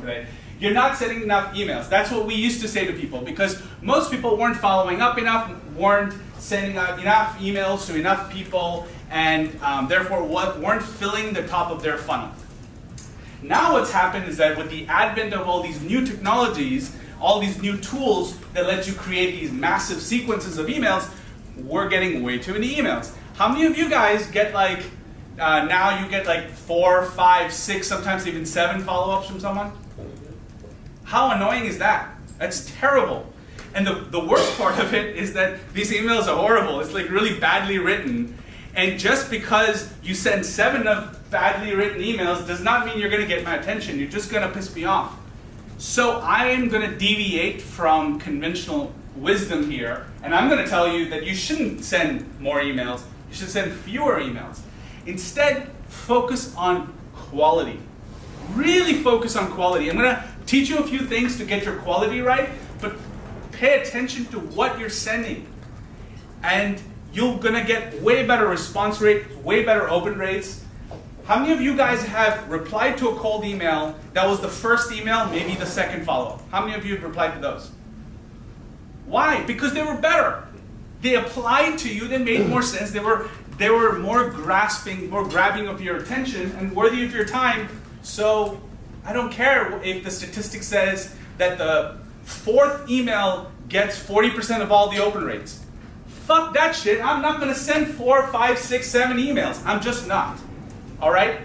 today. You're not sending enough emails. That's what we used to say to people because most people weren't following up enough, weren't sending out enough emails to enough people, and therefore weren't filling the top of their funnel. Now what's happened is that with the advent of all these new technologies, all these new tools that let you create these massive sequences of emails, we're getting way too many emails. How many of you guys get like, now you get like 4, 5, 6, sometimes even 7 follow-ups from someone? How annoying is that? That's terrible. And the worst part of it is that these emails are horrible. It's like really badly written. And just because you send 7 of badly written emails does not mean you're going to get my attention. You're just going to piss me off. So I am going to deviate from conventional wisdom here, and I'm going to tell you that you shouldn't send more emails. You should send fewer emails. Instead, focus on quality. Really focus on quality. I'm going to teach you a few things to get your quality right, but pay attention to what you're sending. And you're going to get way better response rate, way better open rates. How many of you guys have replied to a cold email that was the first email, maybe the second follow-up? How many of you have replied to those? Why? Because they were better. They applied to you, they made more sense, they were more grasping, more grabbing of your attention and worthy of your time. So I don't care if the statistic says that the 4th email gets 40% of all the open rates. Fuck that shit. I'm not going to send 4, 5, 6, 7 emails. I'm just not. All right?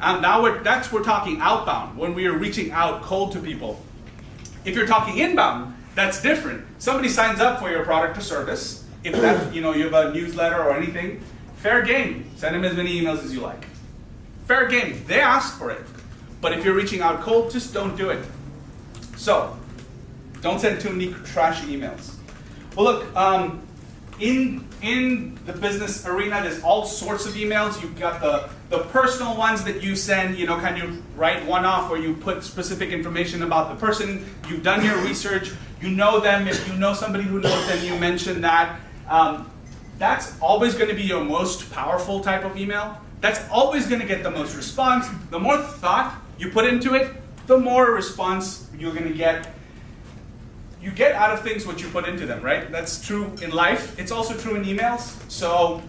Now we're talking outbound, when we are reaching out cold to people. If you're talking inbound, that's different. Somebody signs up for your product or service. If that, you have a newsletter or anything, fair game. Send them as many emails as you like. Fair game. They ask for it. But if you're reaching out cold, just don't do it. So, don't send too many trashy emails. Well, look, in the business arena, there's all sorts of emails. You've got the personal ones that you send, kind of write one off where you put specific information about the person. You've done your research. You know them. If you know somebody who knows them, you mention that. That's always going to be your most powerful type of email. That's always going to get the most response. The more thought you put into it, the more response you're going to get. You get out of things what you put into them, right? That's true in life. It's also true in emails. So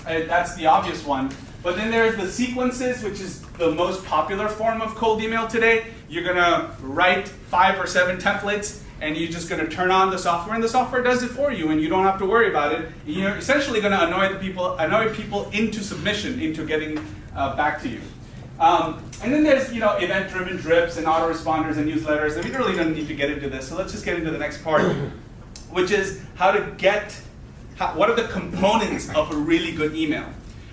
that's the obvious one. But then there's the sequences, which is the most popular form of cold email today. You're going to write 5 or 7 templates, and you're just going to turn on the software, and the software does it for you, and you don't have to worry about it. You're essentially going to annoy people into submission, into getting back to you. And then there's event-driven drips and autoresponders and newsletters, and we really don't need to get into this. So let's just get into the next part, which is what are the components of a really good email.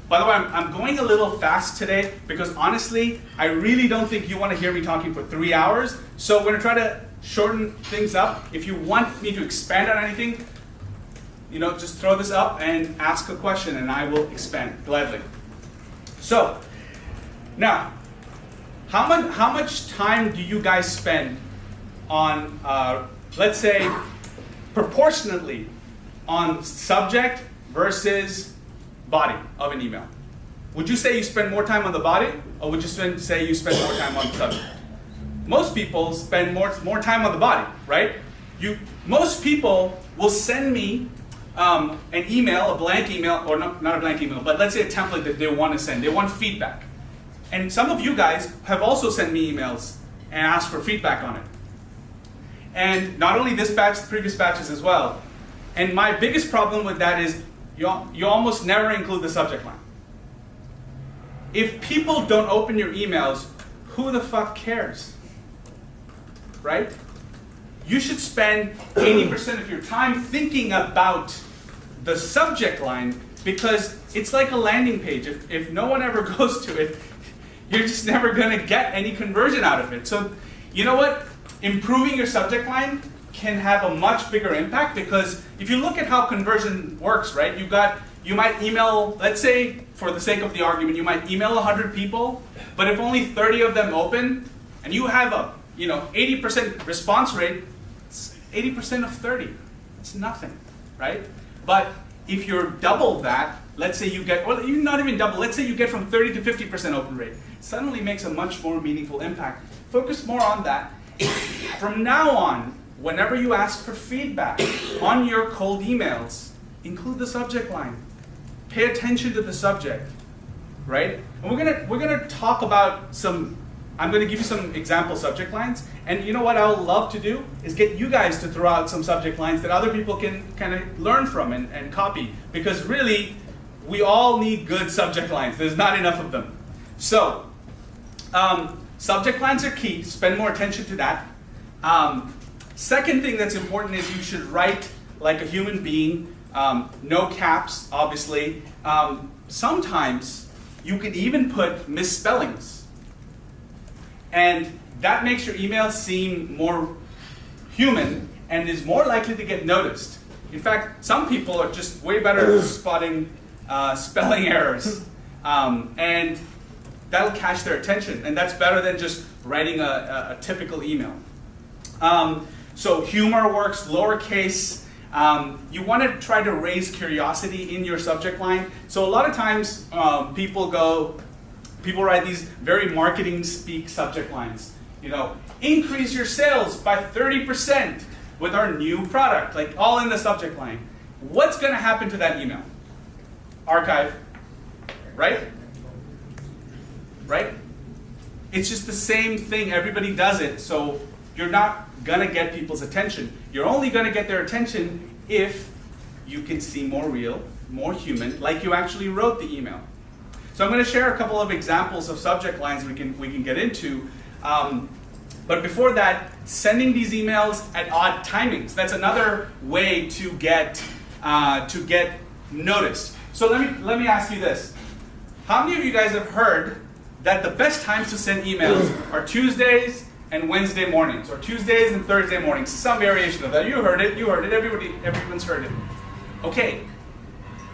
By the way, I'm going a little fast today because honestly, I really don't think you want to hear me talking for 3 hours. So we're going to try to shorten things up. If you want me to expand on anything, just throw this up and ask a question and I will expand gladly. So, now, how much time do you guys spend on, let's say, proportionately on subject versus body of an email? Would you say you spend more time on the body, or would you say you spend more time on the subject? Most people spend more time on the body, right? Most people will send me an email, a blank email, or not a blank email, but let's say a template that they want to send. They want feedback. And some of you guys have also sent me emails and asked for feedback on it. And not only this batch, the previous batches as well. And my biggest problem with that is you almost never include the subject line. If people don't open your emails, who the fuck cares? Right? You should spend 80% of your time thinking about the subject line because it's like a landing page. If no one ever goes to it, you're just never going to get any conversion out of it. So, you know what? Improving your subject line can have a much bigger impact because if you look at how conversion works, right? You might email, let's say, for the sake of the argument, you might email 100 people, but if only 30 of them open, and you have a 80% response rate, it's 80% of 30. It's nothing, right? But if you're double that, let's say you get, not even double, let's say you get from 30 to 50% open rate, suddenly makes a much more meaningful impact Focus more on that. From now on, whenever you ask for feedback on your cold emails, include the subject line. Pay attention to the subject, right? And we're gonna talk about some. I'm gonna give you some example subject lines, and you know what I would love to do is get you guys to throw out some subject lines that other people can kind of learn from and copy, because really, we all need good subject lines. There's not enough of them. So, subject lines are key. Spend more attention to that. Second thing that's important is you should write like a human being. No caps, obviously. Sometimes you could even put misspellings. And that makes your email seem more human and is more likely to get noticed. In fact, some people are just way better at spotting spelling errors. And that'll catch their attention. And that's better than just writing a typical email. So humor works, lowercase. You want to try to raise curiosity in your subject line. So a lot of times people write these very marketing speak subject lines. You know, increase your sales by 30% with our new product, like all in the subject line. What's going to happen to that email? Archive, right? Right? It's just the same thing. Everybody does it. So you're not going to get people's attention. You're only going to get their attention if you can seem more real, more human, like you actually wrote the email. So I'm going to share a couple of examples of subject lines we can get into. But before that, sending these emails at odd timings. That's another way to get noticed. So let me ask you this. How many of you guys have heard that the best times to send emails are Tuesdays and Wednesday mornings, or Tuesdays and Thursday mornings, some variation of that? You heard it, everyone's heard it. Okay,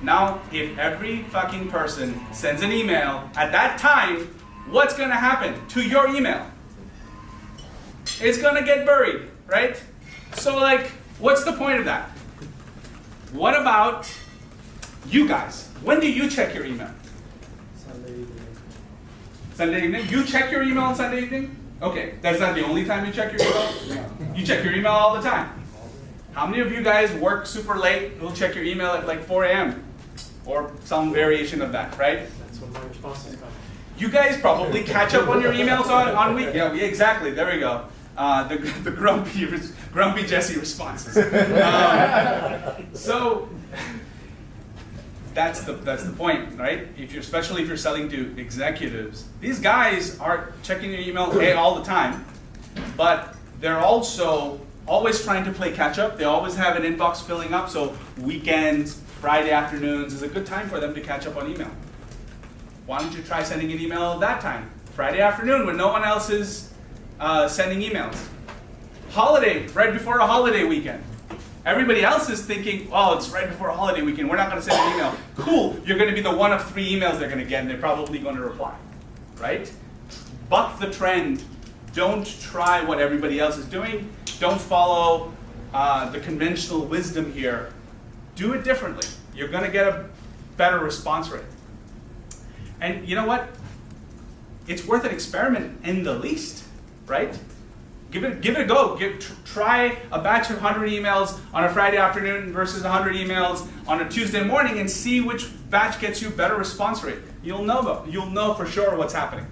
now if every fucking person sends an email at that time, what's gonna happen to your email? It's gonna get buried, right? So like, what's the point of that? What about you guys? When do you check your email? Sunday evening. Sunday evening? You check your email on Sunday evening? Okay, that's not the only time you check your email? You check your email all the time. How many of you guys work super late and will check your email at like 4 a.m.? Or some variation of that, right? That's when my responses come. You guys probably catch up on your emails on week. Yeah, exactly, there we go. The grumpy Jesse responses. So that's the point, right? Especially if you're selling to executives, these guys are checking your email all the time, but they're also always trying to play catch up. They always have an inbox filling up, so weekends, Friday afternoons is a good time for them to catch up on email. Why don't you try sending an email at that time? Friday afternoon when no one else is sending emails. Holiday, right before a holiday weekend. Everybody else is thinking, oh, it's right before a holiday weekend, we're not going to send an email. Cool, you're going to be the one of 3 emails they're going to get, and they're probably going to reply, right? Buck the trend. Don't try what everybody else is doing. Don't follow the conventional wisdom here. Do it differently. You're going to get a better response rate. And you know what? It's worth an experiment in the least, right? Give it a go. Try a batch of 100 emails on a Friday afternoon versus 100 emails on a Tuesday morning and see which batch gets you better response rate. You'll know for sure what's happening.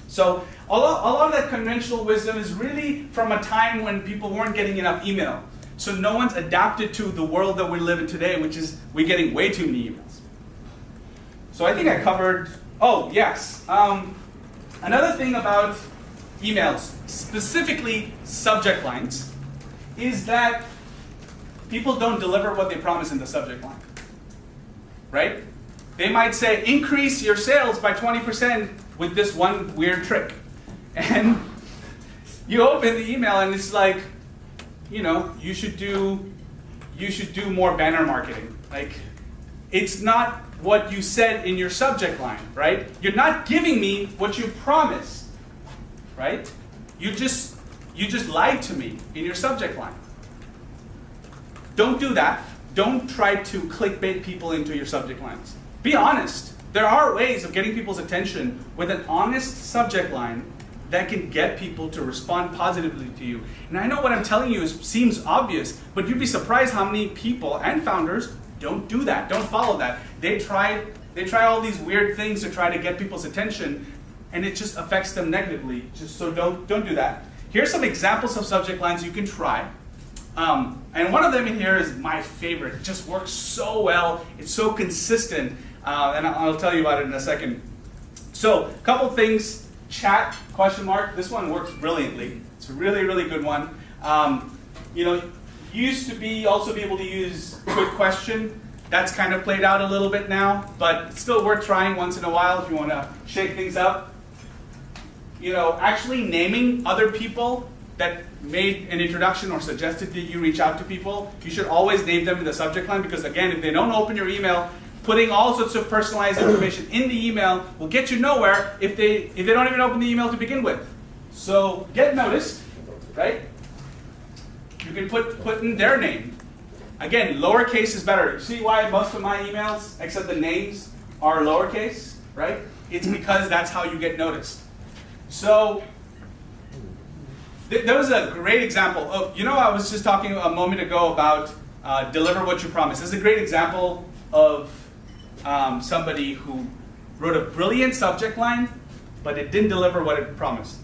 So a lot of that conventional wisdom is really from a time when people weren't getting enough email. So no one's adapted to the world that we live in today, which is we're getting way too many emails. So I think I covered, oh yes. Another thing about emails, specifically subject lines, is that people don't deliver what they promise in the subject line, right? They might say, increase your sales by 20% with this one weird trick. And you open the email and it's like, you know, you should do more banner marketing. Like, it's not what you said in your subject line, right? You're not giving me what you promised, right? You just lied to me in your subject line. Don't do that. Don't try to clickbait people into your subject lines. Be honest. There are ways of getting people's attention with an honest subject line that can get people to respond positively to you. And I know what I'm telling you seems obvious, but you'd be surprised how many people and founders don't do that, don't follow that. They try all these weird things to try to get people's attention, and it just affects them negatively. So don't do that. Here's some examples of subject lines you can try. And one of them in here is my favorite. It just works so well. It's so consistent. And I'll tell you about it in a second. So a couple things. Chat, question mark. This one works brilliantly. It's a really, really good one. You used to also be able to use quick question. That's kind of played out a little bit now, but it's still worth trying once in a while if you want to shake things up. Actually naming other people that made an introduction or suggested that you reach out to people, you should always name them in the subject line, because again, if they don't open your email, putting all sorts of personalized information in the email will get you nowhere if they don't even open the email to begin with. So get noticed, right? You can put in their name. Again, lowercase is better. See why most of my emails, except the names, are lowercase, right? It's because that's how you get noticed. So there was a great example. I was just talking a moment ago about deliver what you promise. This is a great example of somebody who wrote a brilliant subject line, but it didn't deliver what it promised.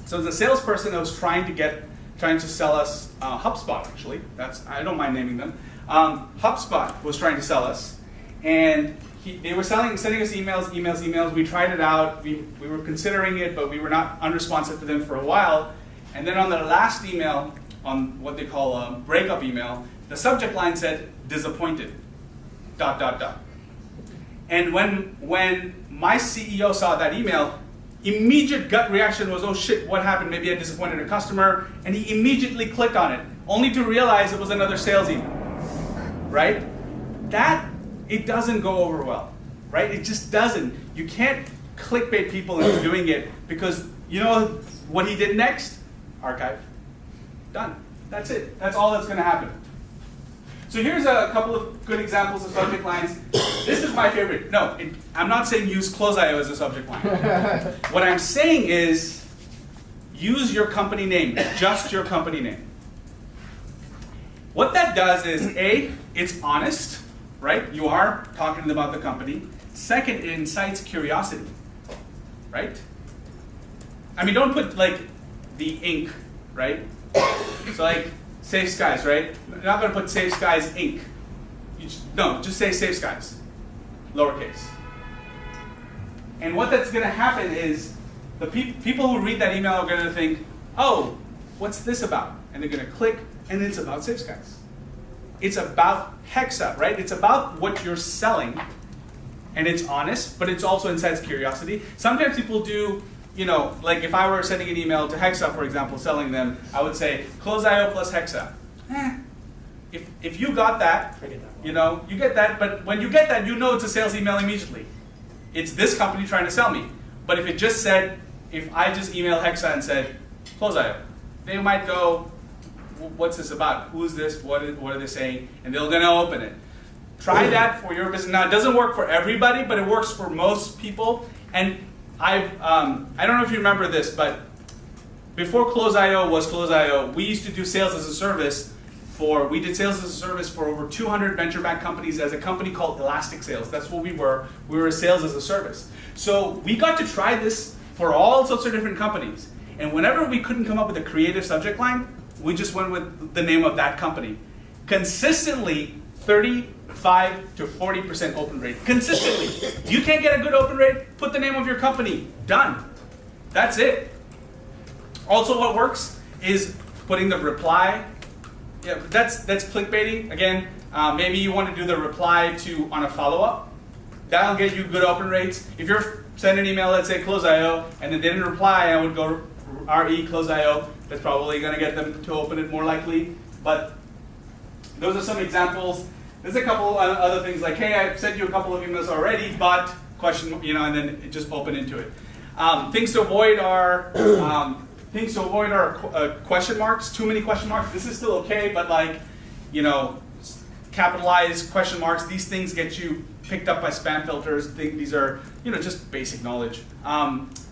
So the salesperson that was trying to sell us HubSpot, actually. I don't mind naming them. HubSpot was trying to sell us, and they were sending us emails. We tried it out. We were considering it, but we were not unresponsive to them for a while. And then on the last email, on what they call a breakup email, the subject line said, disappointed, ... And when my CEO saw that email, immediate gut reaction was, oh shit, what happened? Maybe I disappointed a customer. And he immediately clicked on it, only to realize it was another sales email, right? It doesn't go over well, right? It just doesn't. You can't clickbait people into doing it, because you know what he did next? Archive. Done. That's it. That's all that's going to happen. So here's a couple of good examples of subject lines. This is my favorite. No, I'm not saying use Close.io as a subject line. What I'm saying is use your company name, just your company name. What that does is, A, it's honest, right? You are talking about the company. Second, it incites curiosity, right? I mean, don't put like the Inc., right? So like Safe Skies, right? You're not going to put Safe Skies Inc. Just say Safe Skies, lowercase. And what that's going to happen is the people who read that email are going to think, oh, what's this about? And they're going to click, and it's about Safe Skies. It's about Hexa, right? It's about what you're selling, and it's honest, but it's also incites curiosity. Sometimes people do, like if I were sending an email to Hexa, for example, selling them, I would say, Close.io plus Hexa. If you got that, you get that, but when you get that, you know it's a sales email immediately. It's this company trying to sell me. But if it just said, if I just email Hexa and said, Close.io, they might go, what's this about? Who's this? What are they saying? And they're going to open it. Try that for your business. Now, it doesn't work for everybody, but it works for most people. And I don't know if you remember this, but before Close.io was Close.io, we used to do sales as a service we did sales as a service for over 200 venture-backed companies as a company called Elastic Sales. That's what we were. We were sales as a service. So we got to try this for all sorts of different companies. And whenever we couldn't come up with a creative subject line, we just went with the name of that company. Consistently, 35 to 40% open rate. Consistently. You can't get a good open rate? Put the name of your company. Done. That's it. Also, what works is putting the reply. Yeah, that's clickbaiting. Again, maybe you want to do the reply to on a follow-up. That'll get you good open rates. If you're sending an email, let's say Close.io, and then they didn't reply, I would go RE Close.io. That's probably going to get them to open it more likely. But those are some examples. There's a couple other things like, hey, I've sent you a couple of emails already, but question, and then it just open into it. Things to avoid are question marks. Too many question marks. This is still okay, but like, capitalized question marks. These things get you picked up by spam filters. These are just basic knowledge.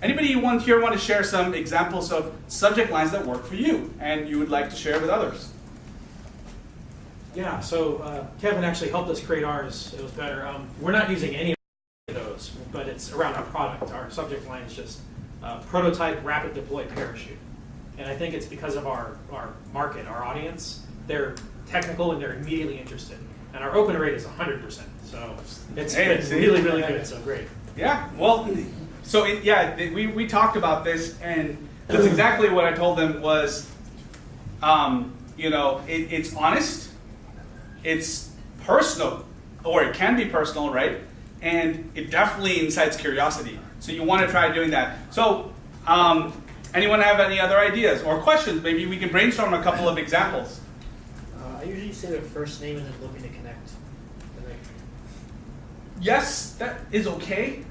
Anybody here want to share some examples of subject lines that work for you and you would like to share with others? Yeah, so Kevin actually helped us create ours. It was better. We're not using any of those, but it's around our product. Our subject line is just prototype rapid deploy parachute. And I think it's because of our market, our audience. They're technical and they're immediately interested. And our open rate is 100%. So it's been really, really good. So great. Yeah, well, so we talked about this, and that's exactly what I told them was, it's honest, it's personal, or it can be personal, right? And it definitely incites curiosity. So you want to try doing that. So anyone have any other ideas or questions? Maybe we can brainstorm a couple of examples. I usually say their first name and then looking to connect. Yes, that is okay.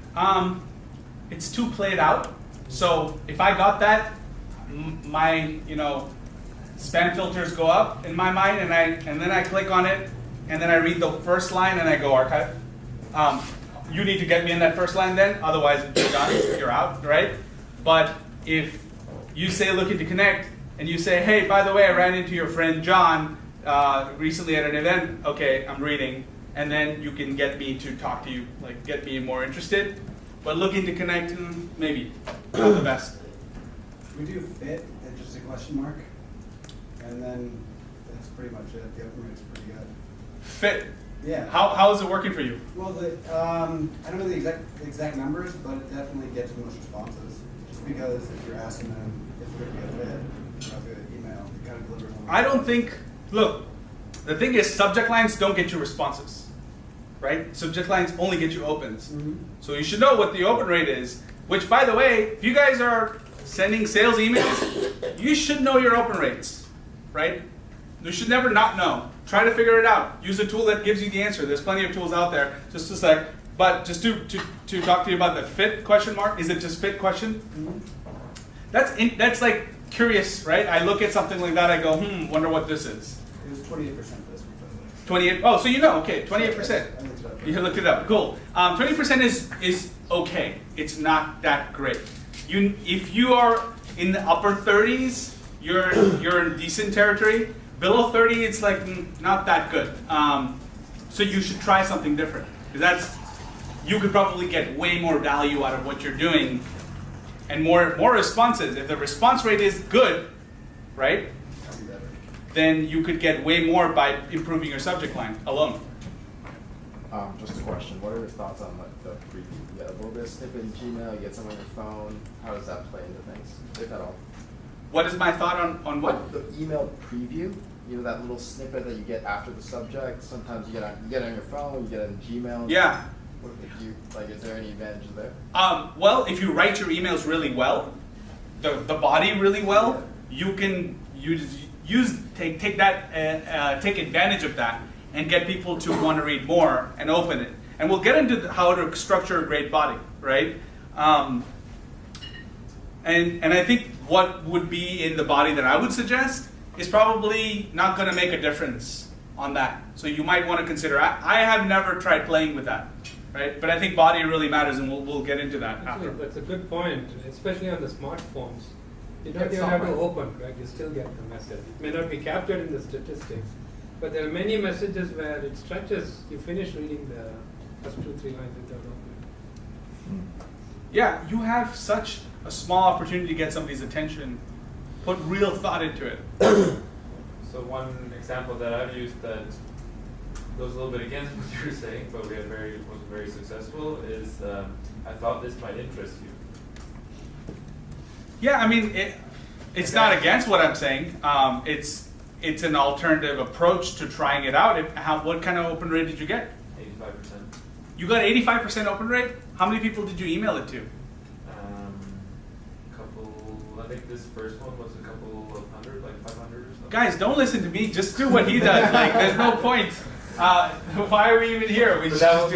It's too played out. So if I got that, my spam filters go up in my mind, and then I click on it, and then I read the first line, and I go archive. You need to get me in that first line then, otherwise you're done, you're out, right? But if you say looking to connect, and you say, hey, by the way, I ran into your friend John recently at an event. Okay, I'm reading. And then you can get me to talk to you, like get me more interested. But looking to connect, maybe not the best. We do fit and just a question mark, and then that's pretty much it. The open rate's pretty good. Fit. Yeah. How is it working for you? Well, I don't know the exact numbers, but it definitely gets the most responses. Just because if you're asking them if they're going to get a fit, through the email, it kind of delivers. I don't think. Look, the thing is, subject lines don't get you responses. Right? Subject lines only get you opens. Mm-hmm. So you should know what the open rate is, which, by the way, if you guys are sending sales emails, you should know your open rates, right? You should never not know. Try to figure it out. Use a tool that gives you the answer. There's plenty of tools out there. Just a sec. But just to talk to you about the fit question mark, is it just fit question? Mm-hmm. That's like curious, right? I look at something like that, I go, wonder what this is. It was 28% this week. 28. Oh, so okay, 28%. You looked it up. Cool. 20% is okay. It's not that great. If you are in the upper 30s, you're in decent territory. Below 30, it's like not that good. So you should try something different, because you could probably get way more value out of what you're doing, and more responses. If the response rate is good, right? Then you could get way more by improving your subject line alone. Just a question. What are your thoughts on the preview? You get a little bit of snippet in Gmail, you get some on your phone. How does that play into things, if at all? What is my thought on what? The email preview, that little snippet that you get after the subject. Sometimes you get it on your phone, you get it in Gmail. Yeah. Is there any advantage there? Well, if you write your emails really well, the body really well, you can take advantage of that and get people to want to read more and open it. And we'll get into how to structure a great body, right? And I think what would be in the body that I would suggest is probably not going to make a difference on that. So you might want to consider. I have never tried playing with that, right? But I think body really matters, and we'll get into that after. That's a good point, especially on the smartphones. You don't even have to open, right? You still get the message. It may not be captured in the statistics, but there are many messages where it stretches. You finish reading the first 2-3 lines without opening. Yeah, you have such a small opportunity to get somebody's attention. Put real thought into it. So one example that I've used that goes a little bit against what you were saying, but was very successful, is I thought this might interest you. Yeah, I mean, it's not against what I'm saying. It's an alternative approach to trying it out. What kind of open rate did you get? 85%. You got 85% open rate? How many people did you email it to? I think this first one was a couple of hundred, like 500 or something. Guys, don't listen to me. Just do what he does. Like, there's no point. Why are we even here? But that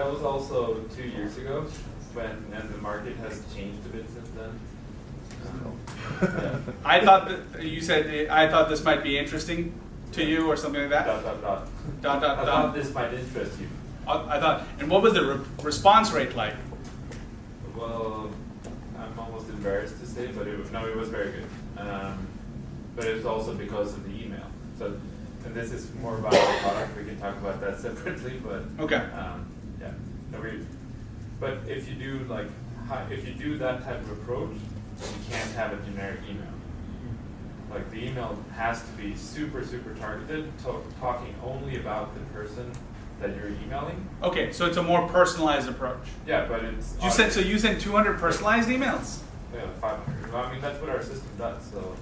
was also 2 years ago, and the market has changed a bit since then. Yeah. I thought that you said I thought this might be interesting to you or something like that. Dot. Dot. I thought this might interest you. I thought, and what was the response rate like? Well, I'm almost embarrassed to say, but it was very good. But it's also because of the email. So, and this is more about the product. We can talk about that separately, but Okay. yeah. No, but if you do that type of approach, you can't have a generic email. Like the email has to be super targeted, talking only about the person that you're emailing. Okay, so it's a more personalized approach. Yeah, but it's You sent 200 personalized emails. yeah, 500. Well, I mean, that's what our system does. So,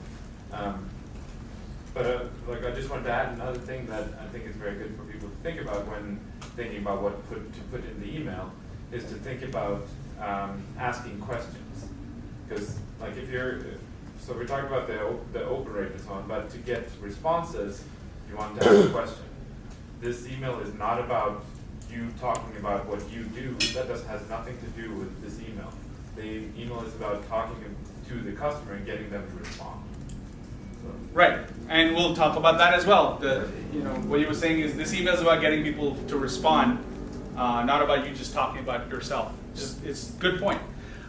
like I just wanted to add another thing that I think is very good for people to think about when thinking about what to put in the email is to think about asking questions. Because like so we're talking about the open rate and so on, but to get responses, you want to ask a question. This email is not about you talking about what you do. That has nothing to do with this email. The email is about talking to the customer and getting them to respond. So. Right, and we'll talk about that as well. What you were saying is this email is about getting people to respond, not about you just talking about yourself. It's a good point.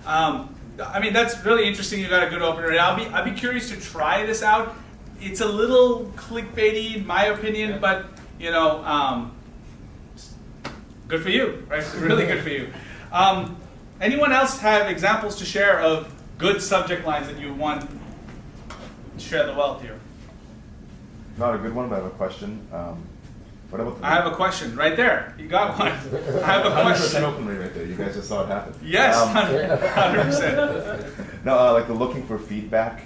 I mean, that's really interesting. You got a good open rate. I'd be curious to try this out. It's a little clickbaity, in my opinion, but good for you, right? Really good for you. Anyone else have examples to share of good subject lines that you want to share the wealth here? Not a good one, but I have a question. What about the I have a question right there. You got one. I have a 100% question. open rate right there. You guys just saw it happen. Yes, 100%. No, like the looking for feedback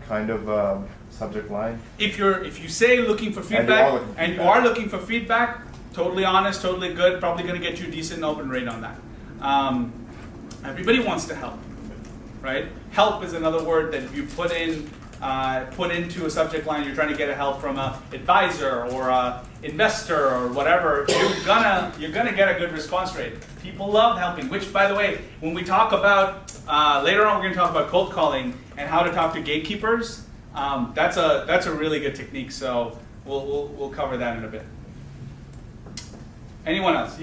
kind of subject line. If you say looking for feedback and you are looking for feedback, totally honest, totally good, probably going to get you a decent open rate on that. Everybody wants to help, right? Help is another word that if you put into a subject line, you're trying to get a help from an advisor or an investor or whatever, you're gonna get a good response rate. People love helping, which, by the way, when we talk about, later on we're gonna talk about cold calling and how to talk to gatekeepers. That's a really good technique, so we'll cover that in a bit. Anyone else?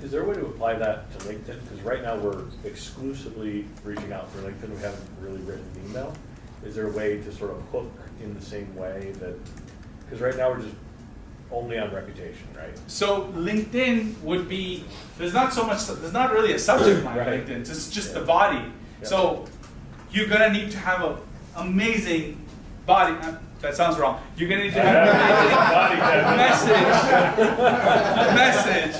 Is there a way to apply that to LinkedIn? Because right now we're exclusively reaching out for LinkedIn. We haven't really written an email. Is there a way to sort of hook in the same way that, because right now we're just only on reputation, right? So LinkedIn would be, there's not really a subject line on Right. LinkedIn, it's just the body. Yeah. So you're gonna need to have an amazing body, that sounds wrong. You're gonna need to have an amazing message.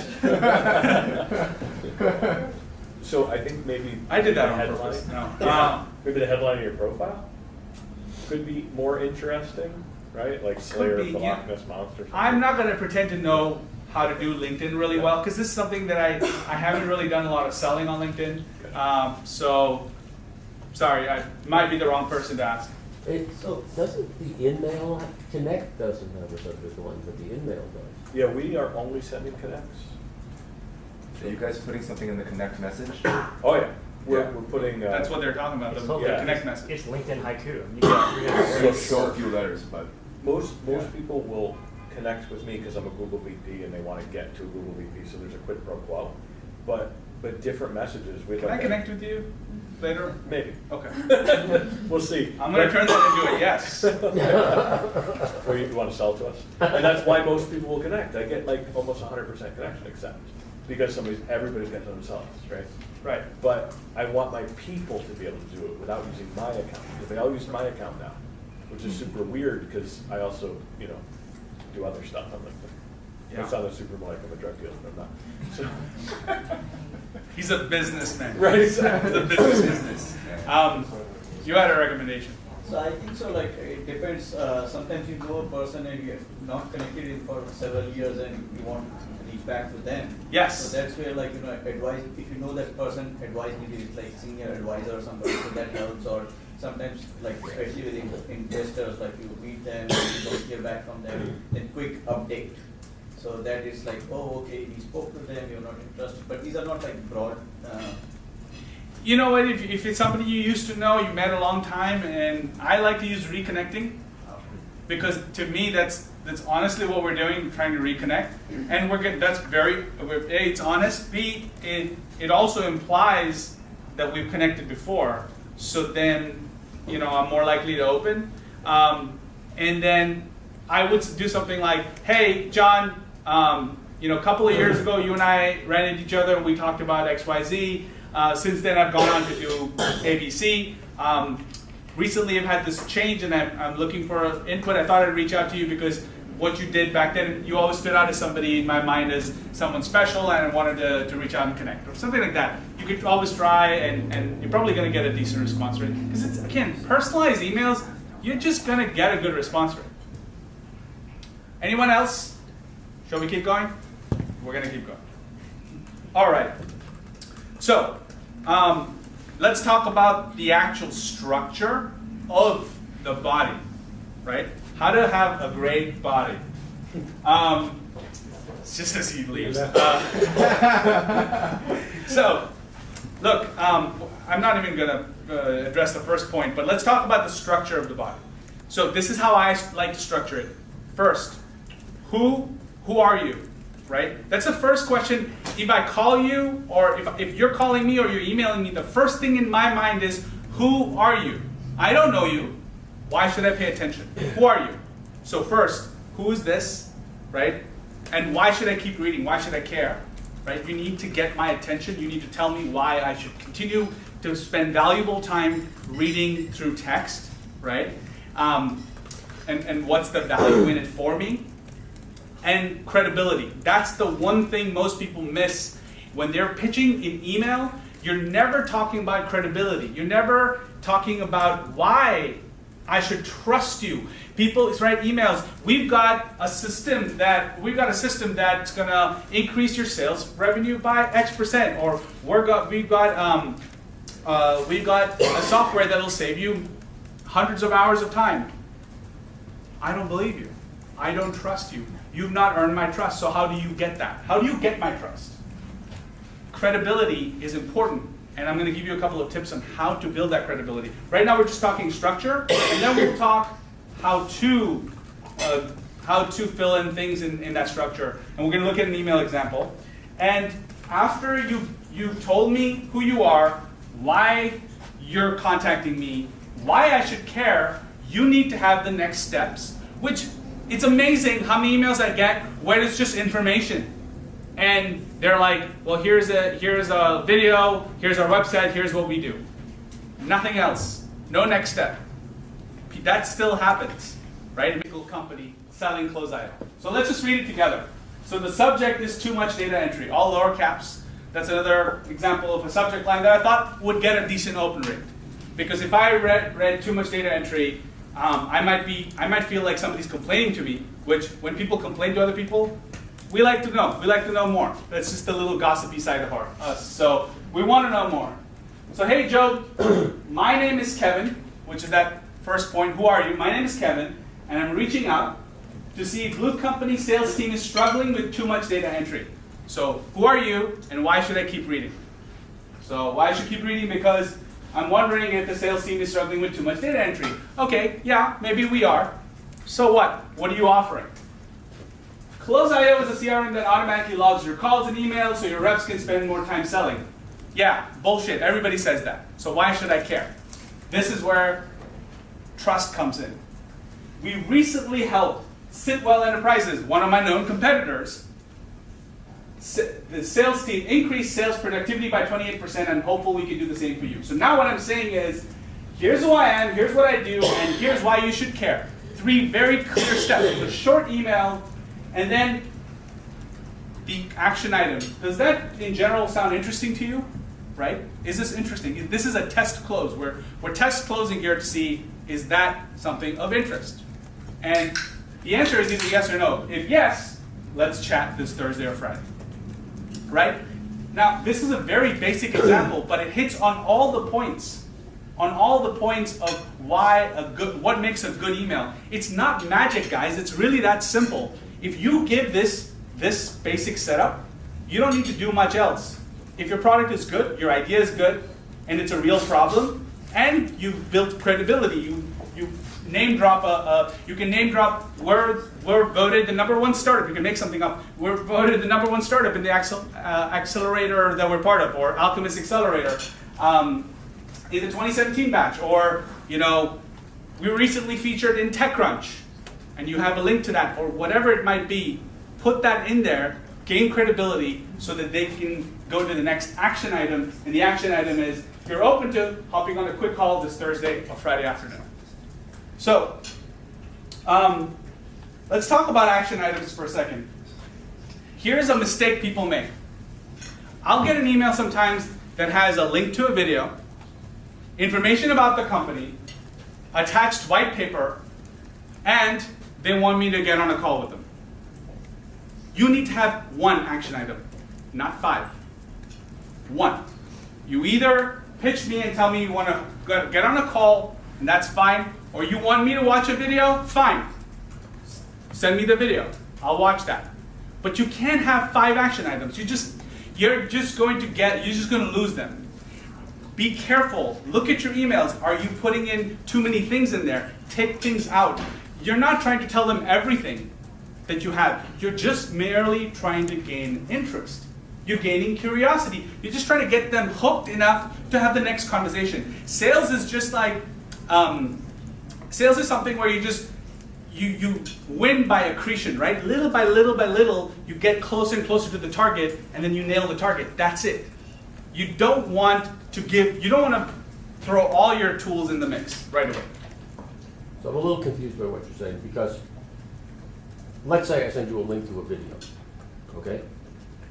So I think maybe I did that the on headline- purpose. No. Yeah. Maybe the headline of your profile could be more interesting, right? Like Slayer of be, the yeah. Loch Ness Monster. I'm not going to pretend to know how to do LinkedIn really well, because this is something that I haven't really done a lot of selling on LinkedIn. So, sorry, I might be the wrong person to ask. So doesn't the InMail, Connect doesn't have a subject line, but the InMail does. Yeah, we are only sending connects. Are you guys putting something in the connect message? Oh yeah, we're putting. That's what they're talking about, the Yeah. connect message. It's LinkedIn haiku. So few letters, but Most people will connect with me because I'm a Google VP and they want to get to a Google VP, so there's a quid pro quo. But different messages. Can I connect with you later? Maybe. Okay. We'll see. I'm going to turn that into a yes. Or you want to sell to us. And that's why most people will connect. I get like almost 100% connection accept. Because everybody's got to themselves, right? Right. But I want my people to be able to do it without using my account. Because they all use my account now, which is super weird because I also, do other stuff on LinkedIn. Yeah. It sounds super like I'm a drug dealer, but I'm not. So, He's a businessman. right, He's a business. You had a recommendation. So I think so, like, it depends, sometimes you know a person and you're not connected in for several years and you want to reach back to them. Yes. So that's where, like, advice, if you know that person, advise maybe it's like senior advisor or somebody, so that helps. Or sometimes, like, especially with investors, like you meet them, you don't hear back from them, then quick update. So that is like, oh, okay, he spoke to them, you're not interested. But these are not like broad, You know what, if it's somebody you used to know, you met a long time, and I like to use reconnecting. because to me that's honestly what we're doing, trying to reconnect, and we're getting, that's very, A, it's honest, B, it also implies that we've connected before, so then, you know, I'm more likely to open. And then I would do something like, hey, John, you know, a couple of years ago, you and I ran into each other and we talked about XYZ. Since then, I've gone on to do ABC. Recently, I've had this change and I'm looking for input. I thought I'd reach out to you because what you did back then, you always stood out as somebody in my mind as someone special, and I wanted to reach out and connect, or something like that. You could always try, and you're probably going to get a decent response rate. Because it's, again, personalized emails, you're just going to get a good response rate. Anyone else? Shall we keep going? We're going to keep going. All right. So, let's talk about the actual structure of the body, right? How to have a great body. It's just as he leaves. So, look, I'm not even going to address the first point, but let's talk about the structure of the body. So this is how I like to structure it. First, who are you, right? That's the first question. If I call you, or if you're calling me or you're emailing me, the first thing in my mind is, who are you? I don't know you. Why should I pay attention? Who are you? So first, who is this, right? And why should I keep reading? Why should I care, right? You need to get my attention. You need to tell me why I should continue to spend valuable time reading through text, right? And what's the value in it for me? And credibility. That's the one thing most people miss when they're pitching in email. You're never talking about credibility. You're never talking about why I should trust you. People write emails. We've got a system that's going to increase your sales revenue by X%, or we've got a software that'll save you hundreds of hours of time. I don't believe you. I don't trust you. You've not earned my trust. So how do you get that? How do you get my trust? Credibility is important. And I'm going to give you a couple of tips on how to build that credibility. Right now we're just talking structure, and then we'll talk how to fill in things in that structure. And we're going to look at an email example. And after you've told me who you are, why you're contacting me, why I should care, you need to have the next steps. Which, it's amazing how many emails I get where it's just information. And they're like, well, here's a video, here's our website, here's what we do. Nothing else. No next step. That still happens, right? A typical company selling clothes item. So let's just read it together. So the subject is too much data entry, all lower caps. That's another example of a subject line that I thought would get a decent open rate. Because if I read too much data entry, I might feel like somebody's complaining to me, which when people complain to other people, we like to know. We like to know more. That's just the little gossipy side of us. So we want to know more. So hey, Joe, my name is Kevin, which is that first point. Who are you? My name is Kevin, and I'm reaching out to see if Blue Company sales team is struggling with too much data entry. So who are you, and why should I keep reading? So why I should keep reading? Because I'm wondering if the sales team is struggling with too much data entry. Okay, yeah, maybe we are. So what? What are you offering? Close.io is a CRM that automatically logs your calls and emails so your reps can spend more time selling. Yeah, bullshit. Everybody says that. So why should I care? This is where trust comes in. We recently helped Sitwell Enterprises, one of my known competitors, the sales team increase sales productivity by 28%, and hopefully we can do the same for you. So now what I'm saying is, here's who I am, here's what I do, and here's why you should care. 3 very clear steps. A short email, and then the action item. Does that in general sound interesting to you? Right? Is this interesting? This is a test close. We're test closing here to see, is that something of interest? And the answer is either yes or no. If yes, let's chat this Thursday or Friday. Right? Now, this is a very basic example, but it hits on all the points. On all the points of what makes a good email. It's not magic, guys. It's really that simple. If you give this basic setup, you don't need to do much else. If your product is good, your idea is good, and it's a real problem, and you've built credibility, name drop you can name drop, we're voted the #1 startup. You can make something up. We're voted the #1 startup in the accelerator that we're part of, or Alchemist Accelerator, in the 2017 batch, or we were recently featured in TechCrunch, and you have a link to that, or whatever it might be. Put that in there, gain credibility, so that they can go to the next action item, and the action item is, you're open to hopping on a quick call this Thursday or Friday afternoon. So, let's talk about action items for a second. Here's a mistake people make. I'll get an email sometimes that has a link to a video, information about the company, attached white paper, and they want me to get on a call with them. You need to have one action item, not 5. One. You either pitch me and tell me you want to get on a call, and that's fine, or you want me to watch a video, fine. Send me the video. I'll watch that. But you can't have 5 action items. You're just going to lose them. Be careful. Look at your emails. Are you putting in too many things in there? Take things out. You're not trying to tell them everything that you have. You're just merely trying to gain interest. You're gaining curiosity. You're just trying to get them hooked enough to have the next conversation. Sales is just like, sales is something where you win by accretion, right? Little by little, you get closer and closer to the target, and then you nail the target. That's it. You don't want to throw all your tools in the mix right away. So I'm a little confused by what you're saying, because let's say I send you a link to a video, okay?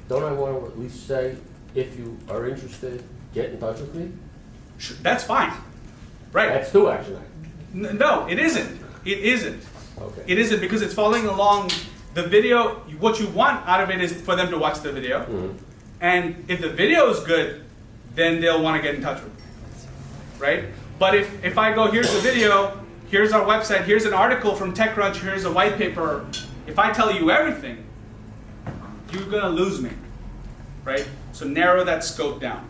Don't I want to at least say, if you are interested, get in touch with me? Sure, that's fine, right? That's 2 action items. No, it isn't. It isn't. Okay. It isn't, because it's following along the video. What you want out of it is for them to watch the video. Mm-hmm. And if the video is good, then they'll want to get in touch with you, right? But if I go, here's the video, here's our website, here's an article from TechCrunch, here's a white paper, if I tell you everything, you're going to lose me, right? So narrow that scope down.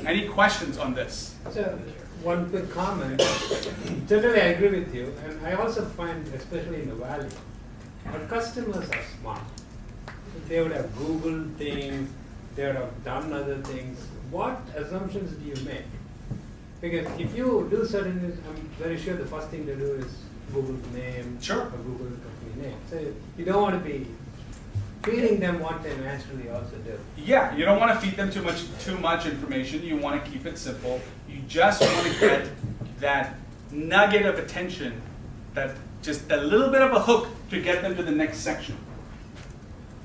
Any questions on this? So, one quick comment. Totally I agree with you, and I also find, especially in the Valley, our customers are smart. They would have Googled things, they would have done other things. What assumptions do you make? Because if you do certain things, I'm very sure the first thing to do is Google's name, Sure. or Google company name. So you don't want to be feeding them what they naturally also do. Yeah, you don't want to feed them too much information. You want to keep it simple. You just want to get that nugget of attention, that just a little bit of a hook to get them to the next section.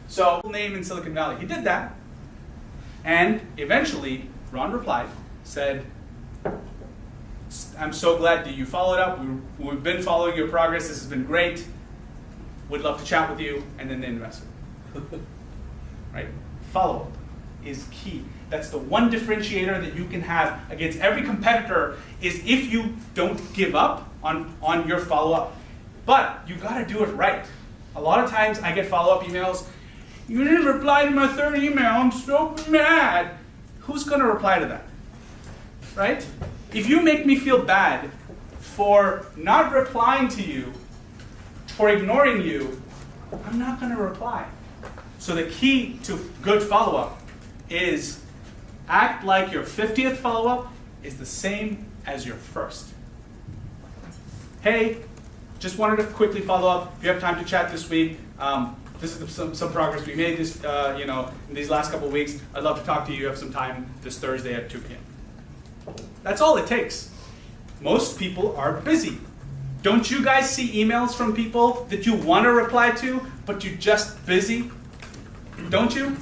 So, name in Silicon Valley. He did that, and eventually Ron replied, said, "I'm so glad that you followed up. We've been following your progress. This has been great. Would love to chat with you," and then they invested. Right? Follow-up is key. That's the one differentiator that you can have against every competitor, is if you don't give up on your follow-up. But you got to do it right. A lot of times I get follow-up emails, "You didn't reply to my 3rd email, I'm so mad." Who's going to reply to that? Right? If you make me feel bad for not replying to you, for ignoring you, I'm not going to reply. So the key to good follow-up is act like your 50th follow-up is the same as your first. Hey, just wanted to quickly follow up. If you have time to chat this week, this is some progress we made this, in these last couple of weeks. I'd love to talk to you. You have some time this Thursday at 2 p.m. That's all it takes. Most people are busy. Don't you guys see emails from people that you want to reply to, but you're just busy? Don't you?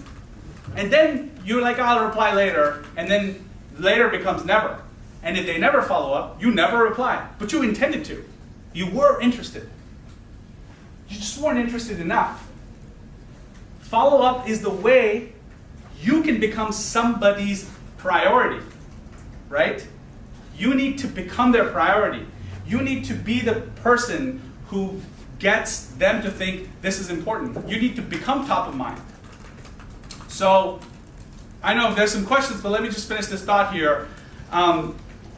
And then you're like, "I'll reply later," and then later becomes never. And if they never follow up, you never reply. But you intended to. You were interested. You just weren't interested enough. Follow-up is the way you can become somebody's priority, right? You need to become their priority. You need to be the person who gets them to think this is important. You need to become top of mind. So, I know there's some questions, but let me just finish this thought here.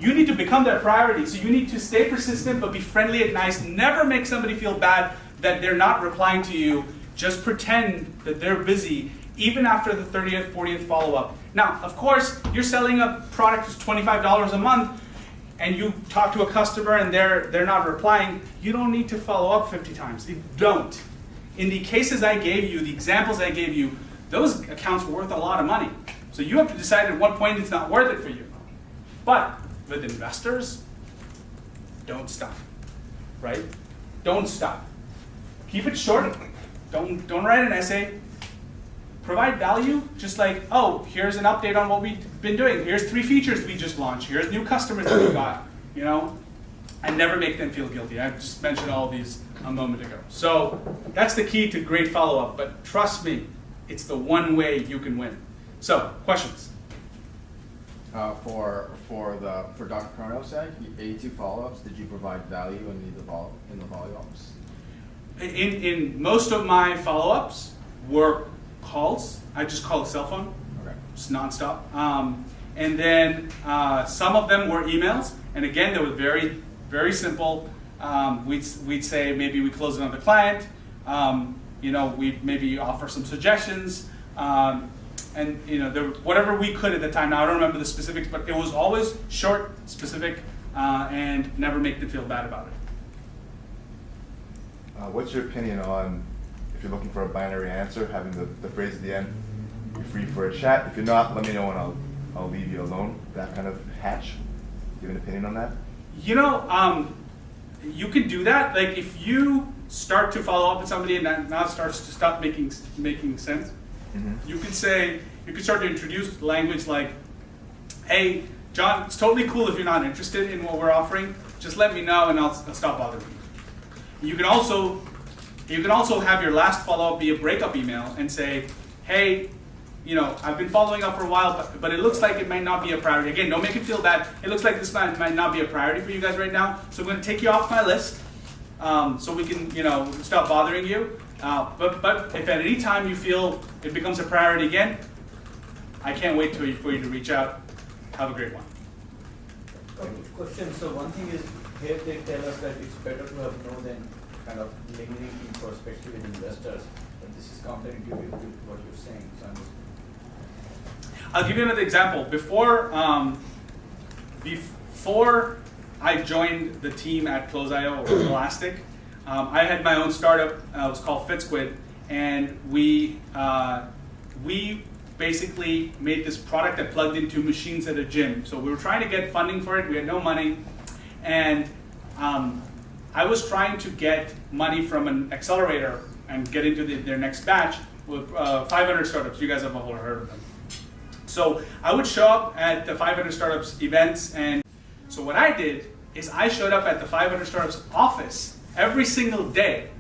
You need to become their priority. So you need to stay persistent, but be friendly and nice. Never make somebody feel bad that they're not replying to you. Just pretend that they're busy, even after the 30th, 40th follow-up. Now, of course, you're selling a product that's $25 a month, and you talk to a customer and they're not replying. You don't need to follow up 50 times. You don't. In the cases I gave you, the examples I gave you, those accounts were worth a lot of money. So you have to decide at what point it's not worth it for you. But with investors, don't stop, right? Don't stop. Keep it short. Don't write an essay. Provide value, just like, oh, here's an update on what we've been doing. Here's 3 features we just launched. Here's new customers that we got, you know? And never make them feel guilty. I just mentioned all these a moment ago. So that's the key to great follow-up, but trust me, it's the one way you can win. So, questions? For Dr. Kronos, 82 follow-ups, did you provide value in the follow-ups? In most of my follow-ups were calls. I just call a cell phone, Okay. just nonstop. And then some of them were emails. And again, they were very, very simple. We'd say maybe we close another client. We'd maybe offer some suggestions. And whatever we could at the time. Now I don't remember the specifics, but it was always short, specific, and never make them feel bad about it. What's your opinion on, if you're looking for a binary answer, having the phrase at the end, you're free for a chat. If you're not, let me know and I'll leave you alone. That kind of hatch. Do you have an opinion on that? You can do that. Like if you start to follow up with somebody and that now starts to stop making sense, you could start to introduce language like, hey, John, it's totally cool if you're not interested in what we're offering. Just let me know and I'll stop bothering you. You can also have your last follow-up be a breakup email and say, hey, I've been following up for a while, but it looks like it might not be a priority. Again, don't make it feel bad. It looks like this might not be a priority for you guys right now, so I'm going to take you off my list so we can, stop bothering you. But if at any time you feel it becomes a priority again, I can't wait for you to reach out. Have a great one. Question. So one thing is, here they tell us that it's better to have no than kind of lingering info, especially with investors. But this is counterintuitive to what you're saying. So I'll give you another example. Before I joined the team at Close.io or Elastic, I had my own startup. It was called FitSquid, and we basically made this product that plugged into machines at a gym. So we were trying to get funding for it. We had no money, and I was trying to get money from an accelerator and get into their next batch with 500 startups. You guys have all heard of them. So I would show up at the 500 startups events, and so what I did is I showed up at the 500 startups office every single day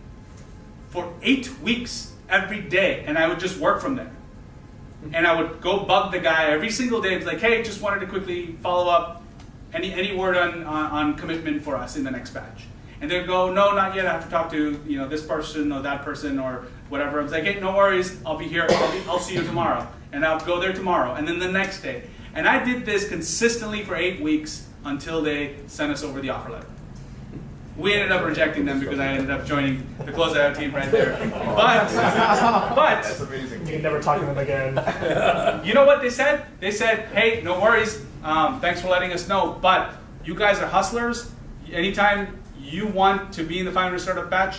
for 8 weeks every day, and I would just work from there. And I would go bug the guy every single day. It's like, hey, just wanted to quickly follow up. Any word on commitment for us in the next batch? And they'd go, no, not yet. I have to talk to this person or that person or whatever. I was like, hey, no worries. I'll be here. I'll see you tomorrow. And I'll go there tomorrow. And then the next day. And I did this consistently for 8 weeks until they sent us over the offer letter. We ended up rejecting them because I ended up joining the Close.io team right there. But That's amazing. You can never talk to them again. you know what they said? They said, hey, no worries. Thanks for letting us know. But you guys are hustlers. Anytime you want to be in the 500 startup batch,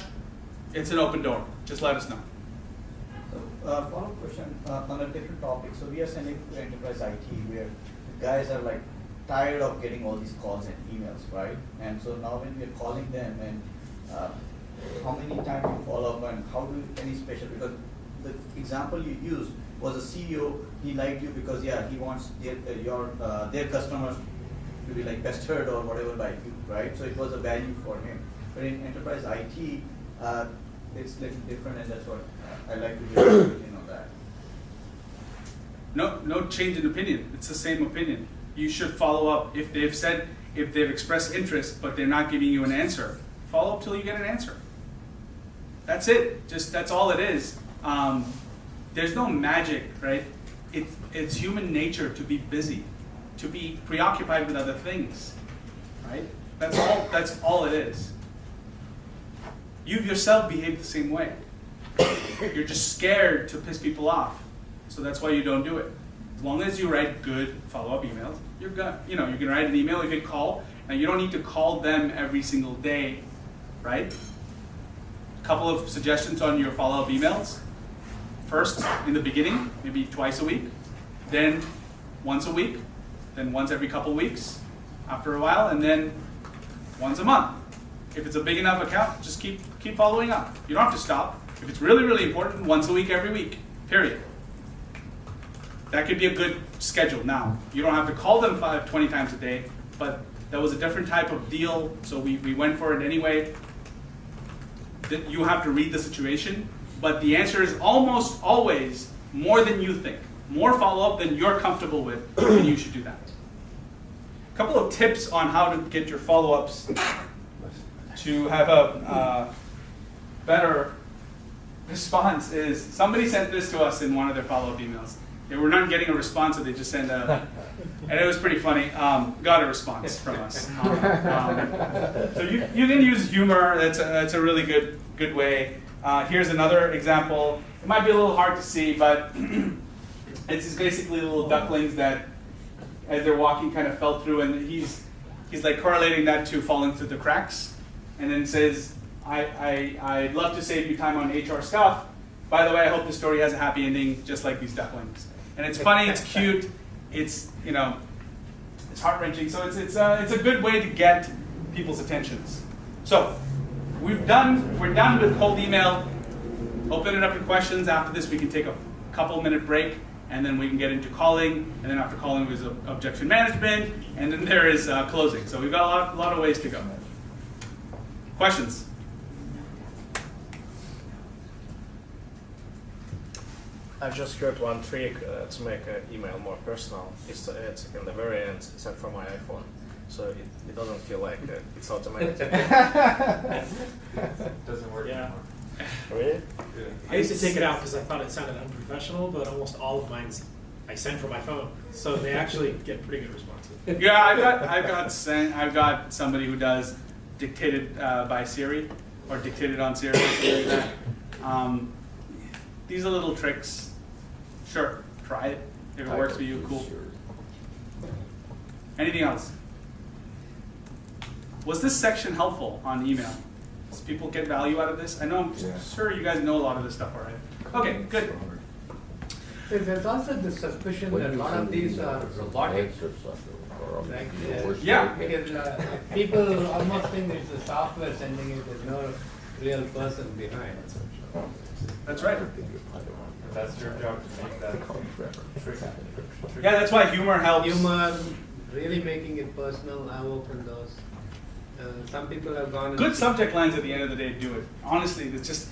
it's an open door. Just let us know. So, follow-up question on a different topic. So we are sending to enterprise IT where the guys are like tired of getting all these calls and emails, right? And so now when we are calling them and how many times you follow up and how do any special, because the example you used was a CEO, he liked you because he wants their customers to be like pestered or whatever by you, right? So it was a value for him. But in enterprise IT, it's little different, and that's what I like to hear on that. No change in opinion. It's the same opinion. You should follow up if they've expressed interest, but they're not giving you an answer. Follow up till you get an answer. That's it. That's all it is. There's no magic, right? It's human nature to be busy. to be preoccupied with other things, right? That's all it is. You yourself behave the same way. You're just scared to piss people off, so that's why you don't do it. As long as you write good follow-up emails, you can write an email, you can call, and you don't need to call them every single day, right? A couple of suggestions on your follow-up emails. First, in the beginning, maybe twice a week, then once a week, then once every couple weeks, after a while, and then once a month. If it's a big enough account, just keep following up. You don't have to stop. If it's really, really important, once a week, every week, period. That could be a good schedule now. You don't have to call them 20 times a day, but that was a different type of deal, so we went for it anyway. You have to read the situation, but the answer is almost always more than you think. More follow-up than you're comfortable with, and you should do that. A couple of tips on how to get your follow-ups to have a better response is, somebody sent this to us in one of their follow-up emails. They were not getting a response, so they just sent and it was pretty funny. Got a response from us. So you can use humor. That's a really good way. Here's another example. It might be a little hard to see, but it's just basically little ducklings that, as they're walking, kind of fell through, and he's like correlating that to falling through the cracks, and then says, I'd love to save you time on HR stuff. By the way, I hope the story has a happy ending, just like these ducklings. And it's funny, it's cute, it's it's heart-wrenching. So it's a good way to get people's attentions. So we're done with cold email. Open it up to questions. After this, we can take a couple-minute break, and then we can get into calling. And then after calling, there's objection management, and then there is closing. So we've got a lot of ways to go. Questions? I just heard one trick to make an email more personal. It's in the very end, except for my iPhone, so it doesn't feel like it's automatic. Doesn't work anymore. Really? Yeah. I used to take it out because I thought it sounded unprofessional, but almost all of mine I send from my phone, so they actually get pretty good responses. Yeah, I've got somebody who does dictated by Siri or dictated on Siri. Something like that. These are little tricks. Sure, try it. If it works for you, cool. Anything else? Was this section helpful on email? Does people get value out of this? I know, I'm sure you guys know a lot of this stuff already. Okay, good. There's also the suspicion that a lot of these are robotic. Like, Yeah. Because people almost think it's a software sending it, there's no real person behind. That's right. That's your job to make that trick. Yeah, that's why humor helps. Humor, really making it personal. I've opened those. Some people have gone. Good subject lines at the end of the day do it. Honestly, it's just